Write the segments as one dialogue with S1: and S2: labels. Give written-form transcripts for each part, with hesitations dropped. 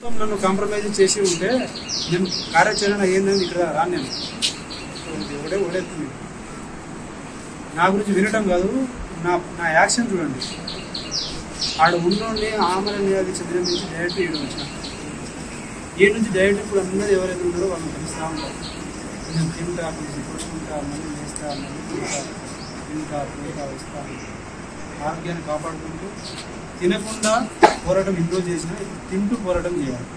S1: నన్ను కాంప్రమైజ్ చేసి ఉంటే నేను కార్యాచరణ ఏందని ఇక్కడ రాను. నేను ఓడేస్తుంది నా గురించి వినటం కాదు, నా యాక్షన్ చూడండి. ఆడ ఉన్నోడిని ఆమెను నియాదించే దినం నుంచి డైరెక్ట్ ఈడు వచ్చిన ఈ నుంచి డైరెక్ట్ ఇప్పుడు అందరూ ఎవరైతే ఉన్నారో వాళ్ళని తెలుస్తూ ఉంటారు. నేను తింటా కొట్టుకుంటా మళ్ళీ వేస్తా మళ్ళీ తింటా పోతా వస్తాను. ఆరోగ్యాన్ని కాపాడుకుంటూ తినకుండా పోరాటం ఇంప్రూవ్ చేసినా తింటూ పోరాటం చేయాలి.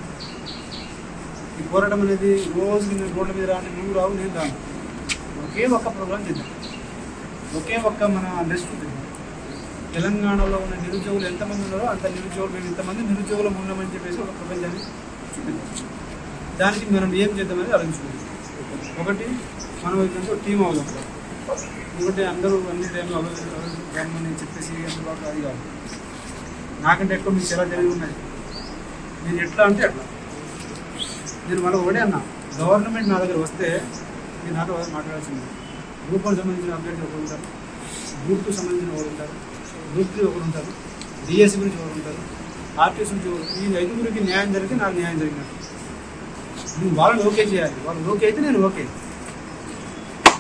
S1: ఈ పోరాటం అనేది రోజుకి నేను రోడ్ల మీద రాని, నువ్వు రావు నేను రాను. ఒకే ఒక్క ప్రోగ్రాం చేద్దాం, ఒకే ఒక్క మన అండర్స్టూడ్. తెలంగాణలో ఉన్న నిరుద్యోగులు ఎంతమంది ఉన్నారో అంత నిరుద్యోగులు మేము ఇంతమంది నిరుద్యోగులు ఉన్నామని చెప్పేసి ఒక ప్రపంచాన్ని చూపించాం. దానికి మనం ఏం చేద్దామనేది ఆలోచించుకుంటాం. ఒకటి మనం ఏంటంటే టీం అవుదాం. ఇంకోటి అందరూ అన్ని టైంలో రమ్మని చెప్పేసి అందుబాటు అది కాదు. నాకంటే ఎక్కువ మీకు చాలా తెలివి ఉన్నది. నేను ఎట్లా అంటే అట్లా. నేను మళ్ళీ ఒకటే అన్నా, గవర్నమెంట్ నా దగ్గర వస్తే నేను నాతో మాట్లాడాల్సింది. గ్రూప్ 1 సంబంధించిన అభ్యర్థి ఒకరు ఉంటారు, గ్రూప్ 2 సంబంధించిన ఒకరు ఉంటారు, గ్రూప్ 3 ఒకరు ఉంటారు, డిఎస్సి గురించి ఒకరు ఉంటారు, ఆర్టీసీ నుంచి ఒకరు. ఈ 5గురికి న్యాయం జరిగితే నాకు న్యాయం జరిగినట్టు. నువ్వు వాళ్ళని ఓకే చేయాలి. వాళ్ళు ఓకే అయితే నేను ఓకే.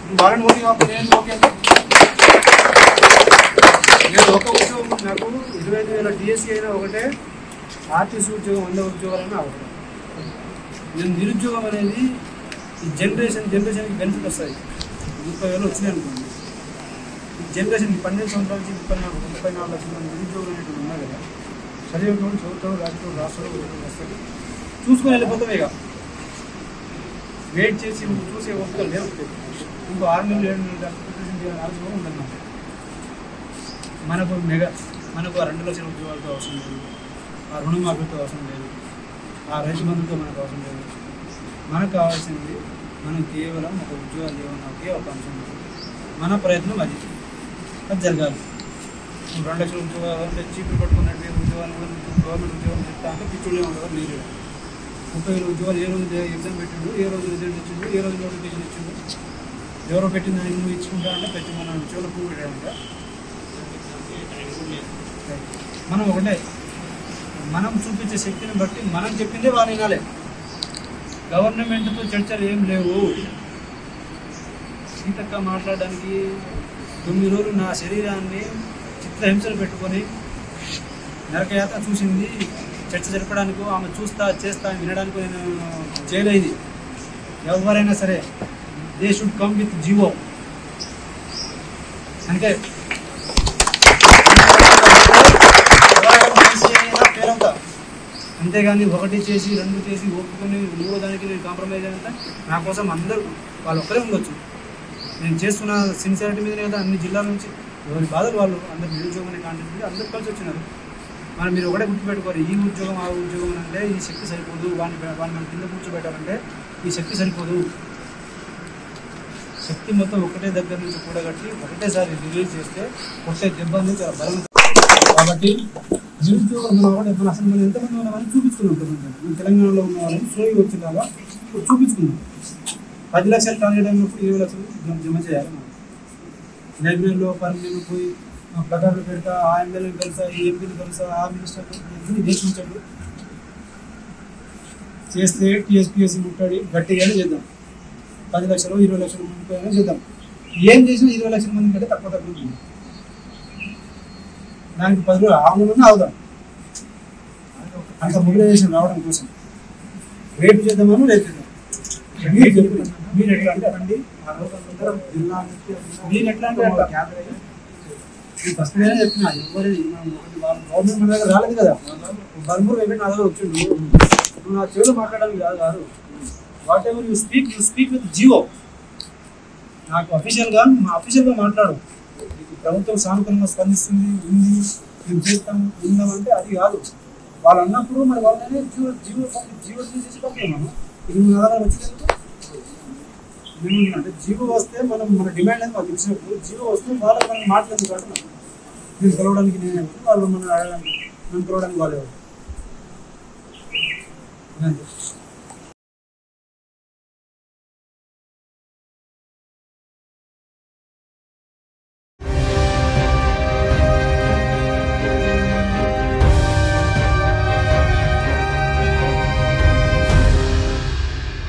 S1: నువ్వు వాళ్ళని ఓకే కాకపోతే నేను ఓకే అంటే నేను ఒక ఉద్యోగం నాకు 25,000 డిఎస్సి అయినా ఒకటే, ఆర్టీసీ ఉద్యోగం 100 ఉద్యోగాలైనా ఒకటే. నేను నిరుద్యోగం అనేది ఈ జనరేషన్కి బెనిఫిట్ వస్తాయి. 30,000 వచ్చినాయి అనుకోండి. ఈ జనరేషన్కి 12 సంవత్సరాల నుంచి 34 లక్షల మంది నిరుద్యోగులు అనేటువంటి ఉన్నారు కదా. చదివేటోడు చదువుతాడు, రాష్ట్రాలు వస్తాడు, చూసుకొని వెళ్ళిపోతాం. ఇక వెయిట్ చేసి చూసే ఓపికలు లేవు. ఇంకో 6 నెలలు 7 నెలలు ప్రిపరేషన్ చేయాలని ఆలోచన ఉండదు నాకు. మనకు 2 లక్షల ఉద్యోగాలతో అవసరం లేదు, ఆ రుణమాఫీతో అవసరం లేదు, ఆ రైతు బంధుతో మనకు అవసరం లేదు. మనకు కావాల్సింది మనం కేవలం ఒక ఉద్యోగాలు ఏమన్నా ఒకే ఒక అంశం. మన ప్రయత్నం అది జరగాలి. 2 లక్షల ఉద్యోగాలు అంటే చీపులు పట్టుకున్నట్టు ఉద్యోగాలు గవర్నమెంట్ ఉద్యోగం చెప్తా అంటే పిచ్చుడే ఉండదు. నీరు 30,000 ఉద్యోగాలు ఏ రోజు ఎగ్జామ్ పెట్టిండు, ఏ రోజు రిజల్ట్ ఇచ్చిండు, ఏ రోజు నోటిఫికేషన్ ఇచ్చిండు, ఎవరో పెట్టిందని నువ్వు ఇచ్చుకుంటా అంటే పెట్టి మన చెవులు పువ్వు పెట్టామంట. మనం ఒకటే, మనం చూపించే శక్తిని బట్టి మనం చెప్పిందే వాళ్ళు వినాలి. గవర్నమెంట్తో చర్చలు ఏం లేవు. సీతక్క మాట్లాడడానికి 9 రోజులు నా శరీరాన్ని చిత్రహింసలు పెట్టుకొని నరకయాత్ర చూసింది. చర్చ జరపడానికి ఆమె చూస్తా చేస్తా వినడానికి నేను చేయలేదు. ఎవరైనా సరే they should come with GO. అంటే పేరవుతా, అంతేగాని 1 చేసి 2 చేసి ఒప్పుకొని 3వ దానికి నేను కాంప్రమైజ్ అయినంత నా కోసం అందరూ వాళ్ళు ఒక్కరే ఉండొచ్చు. నేను చేస్తున్న సిన్సియారిటీ మీదనే కదా అన్ని జిల్లాల నుంచి ఎవరి బాధలు వాళ్ళు అందరు నిరుద్యోగం అనే కాంటెక్ట్ మీద అందరూ కలిసి వచ్చినారు. మనం మీరు ఒకటే గుర్తుపెట్టుకోవాలి, ఈ ఉద్యోగం ఆ ఉద్యోగం అంటే ఈ శక్తి సరిపోదు. వాడిని మనం కింద కూర్చోబెట్టాలంటే ఈ శక్తి సరిపోదు. శక్తి మొత్తం ఒకటే దగ్గర నుంచి కూడగట్టి ఒకటేసారి రిలీజ్ చేస్తే కొట్టే దెబ్బ అనేది చాలా బలం. కాబట్టి నిరుద్యోగం మన ఒకటి అసలు మనం ఎంతమంది ఉన్నామని చూపించుకున్నాం. మనం తెలంగాణలో ఉన్న వాళ్ళని సోయి వచ్చేలాగా చూపించుకున్నాం. 10 లక్షలు టార్గెట్ అయినప్పుడు 20 లక్షలు జమ చేయాలి. మనం లైబ్రరీలో పర్మినెంట్ పోయి ప్రకారాలు పెడతా, ఆ ఎమ్మెల్యేలు కలిసా, ఈ ఎంపీలు కలిసా, ఆ మినిస్టర్లు దేశించాడు చేస్తే టీఎస్పీఎస్సీ ముట్టాడి గట్టిగానే చేద్దాం. 10 లక్షలు 20 లక్షల మంది చేద్దాం. ఏం చేసినా 20 లక్షల మంది కంటే తక్కువ తగ్గుతుంది. దానికి 10 రోజులు ఆందోళన అవుదాం. అంత మొబిలైజేషన్ రావడం కోసం రేపు చేద్దామని రేపు చేద్దాం. మీరు ఎట్లా అంటే రండి, జిల్లా మీరు ఎట్లా అంటే ఫస్ట్ నేనే చెప్పిన ఎవరు గవర్నమెంట్ మన దగ్గర రాలేదు కదా. బర్మూర్ వెంకట నా దగ్గర వచ్చిండు. నువ్వు నా చెవులు మాట్లాడడానికి కాదు. Whatever you speak with Jio. నాకు అఫీషియల్గా మాట్లాడు. ప్రభుత్వం సానుకూలంగా స్పందిస్తుంది, ఉంది, మేము చేస్తాము, ఉందామంటే అది కాదు. వాళ్ళు అన్నప్పుడు మరి వాళ్ళనే జీవో చేసి పంపాము. ఇది మన దగ్గర వచ్చినందుకు అంటే జీవో వస్తే మన డిమాండ్ అని వాళ్ళు ఇచ్చినప్పుడు జీవో వస్తే వాళ్ళకి మనం మాట్లాడదు కాబట్టి నేను కలవడానికి నేను వాళ్ళు మనం అడగడానికి నన్ను కలవడానికి వాళ్ళు